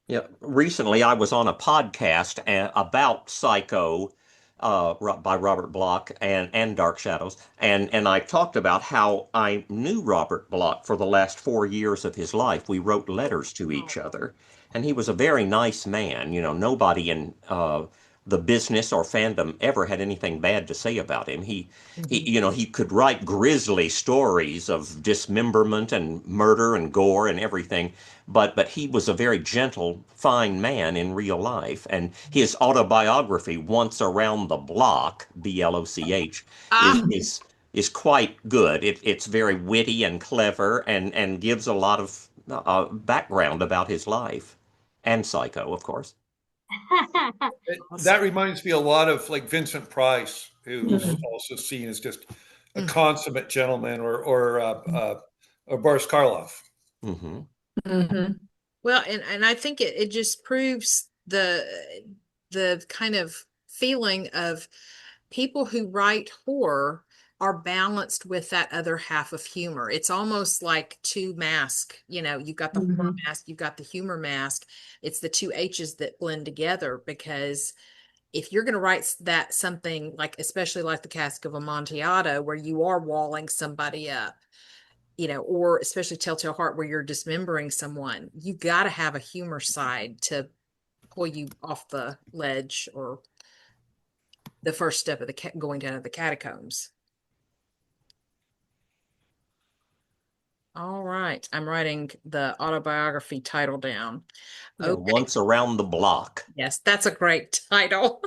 Yeah. Recently, I was on a podcast about Psycho by Robert Bloch and Dark Shadows, and I talked about how I knew Robert Bloch for the last 4 years of his life. We wrote letters to each other, and he was a very nice man. Nobody in the business or fandom ever had anything bad to say about him. He could write grisly stories of dismemberment and murder and gore and everything, but he was a very gentle, fine man in real life. And his autobiography, Once Around the Block, BLOCH, is quite good. It's very witty and clever, and gives a lot of background about his life, and Psycho, of course. That reminds me a lot of like Vincent Price, who's also seen as just a consummate gentleman, or Boris Karloff. Well, and I think it just proves the kind of feeling of people who write horror are balanced with that other half of humor. It's almost like two masks. You've got the horror mask, you've got the humor mask. It's the two H's that blend together, because if you're going to write that something like, especially like the Cask of Amontillado, where you are walling somebody up, or especially Telltale Heart, where you're dismembering someone, you got to have a humor side to pull you off the ledge, or the first step of the going down to the catacombs. All right, I'm writing the autobiography title down. Okay. Once Around the Block. Yes, that's a great title.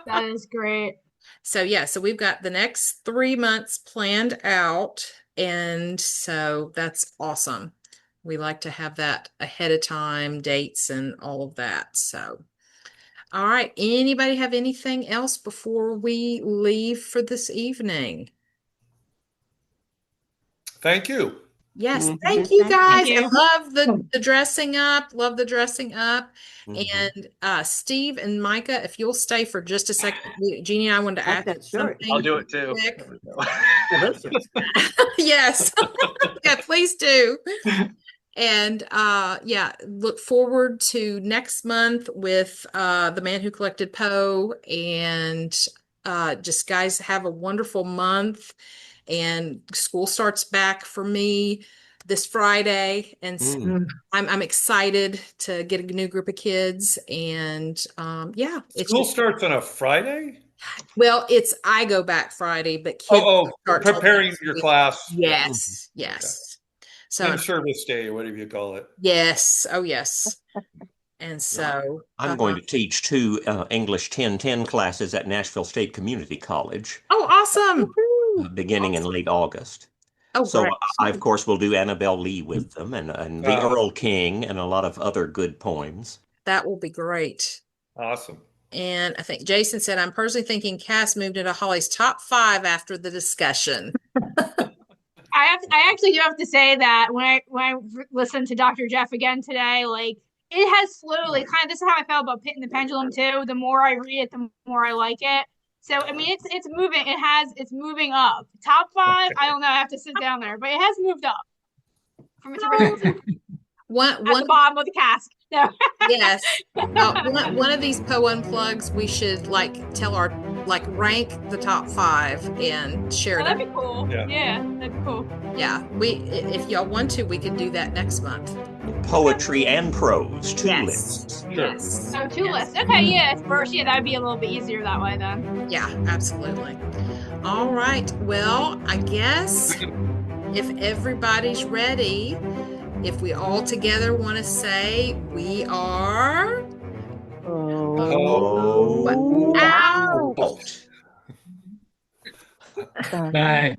That is great. So we've got the next 3 months planned out, and so that's awesome. We like to have that ahead of time, dates and all of that. So, all right, anybody have anything else before we leave for this evening? Thank you. Yes, Mhm. thank you guys. Thank I you. love the dressing up. Love the dressing up. Mhm. And Steve and Micah, if you'll stay for just a second, Jeannie and I wanted to Like ask that shirt. something I'll do it too. quick. There we go. Delicious. Yes. Yeah, please do. And yeah, look forward to next month with The Man Who Collected Poe. And just guys have a wonderful month. And school starts back for me this Friday. And so I'm excited to get a new group of kids. And yeah, it's School just, starts on a Friday? well, I go back Friday, but kids Oh, start till preparing next your week. class. Yeah. Yes, yes. So In-service day, whatever you call it. yes, oh yes. And so I'm going to teach two English 1010 classes at Nashville State Community College oh, awesome. beginning in late August. Oh, So great. I, of course, will do Annabelle Lee with them and the Earl King and a lot of other good poems. That will be great. Awesome. And I think Jason said, I'm personally thinking Cass moved into Holly's top 5 after the discussion. I actually do have to say that when I listened to Dr. Jeff again today, like it has slowly kind of, this is how I felt about Pit and the Pendulum too. The more I read it, the more I like it. So I mean it's moving, it's moving up. Top 5, I don't know, I have to sit down there, but it has moved up from its original at the bottom of the cask. No. Yes. One of these Poe Unplugs, we should tell our rank the top 5 and share Oh, them. that'd be cool. Yeah, that'd be cool. Yeah, if y'all want to, we could do that next month. Poetry and prose, 2 Yes. lists. Yes. Oh, 2 lists. Okay, yeah, it's first. Yeah, that'd be a little bit easier that way then. Yeah, absolutely. All right. Well, I guess if everybody's ready, if we all together want to say we are Oh, out. Bye.